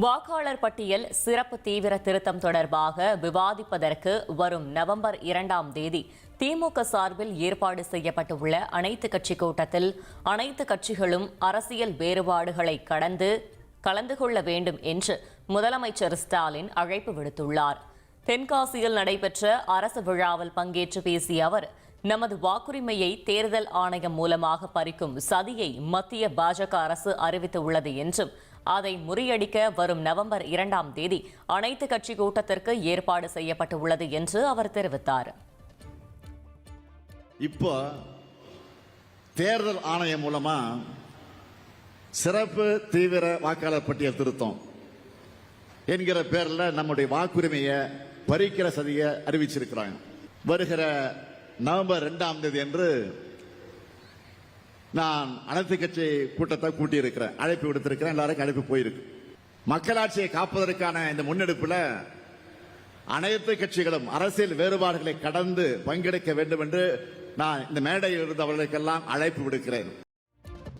வாக்காளர் பட்டியல் சிறப்பு தீவிர திருத்தம் தொடர்பாக விவாதிப்பதற்கு வரும் நவம்பர் 2ஆம் தேதி திமுக சார்பில் ஏற்பாடு செய்யப்பட்டுள்ள அனைத்துக் கட்சி கூட்டத்தில் அனைத்து கட்சிகளும் அரசியல் வேறுபாடுகளை கடந்து கலந்து கொள்ள வேண்டும் என்று முதலமைச்சர் ஸ்டாலின் அழைப்பு விடுத்துள்ளார். தென்காசியில் நடைபெற்ற அரசு விழாவில் பங்கேற்று பேசிய அவர், நமது வாக்குரிமையை தேர்தல் ஆணையம் மூலமாக பறிக்கும் சதியை மத்திய பாஜக அரசு அறிவித்துள்ளது என்றும், அதை முறியடிக்க வரும் நவம்பர் 2ஆம் தேதி அனைத்து கட்சி கூட்டத்திற்கு ஏற்பாடு செய்யப்பட்டுள்ளது என்று அவர் தெரிவித்தார். இப்போ தேர்தல் ஆணையம் மூலமா சிறப்பு தீவிர வாக்காளர் பட்டியல் திருத்தம் என்கிற பேர்ல நம்முடைய வாக்குரிமையை பறிக்கிற சதியை அறிவிச்சிருக்கிறாங்க. வருகிற நவம்பர் 2ஆம் தேதி என்று நான் அனைத்து கட்சி கூட்டத்தை கூட்டியிருக்கிறேன், அழைப்பு விடுத்திருக்கிறேன். எல்லாருக்கும் அழைப்பு போயிருக்கு. மக்களாட்சியை காப்பதற்கான இந்த முன்னெடுப்புல அனைத்து கட்சிகளும் அரசியல் வேறுபாடுகளை கடந்து பங்கெடுக்க வேண்டும் என்று நான் இந்த மேடையில் இருந்தவர்களுக்கெல்லாம் அழைப்பு விடுக்கிறேன்.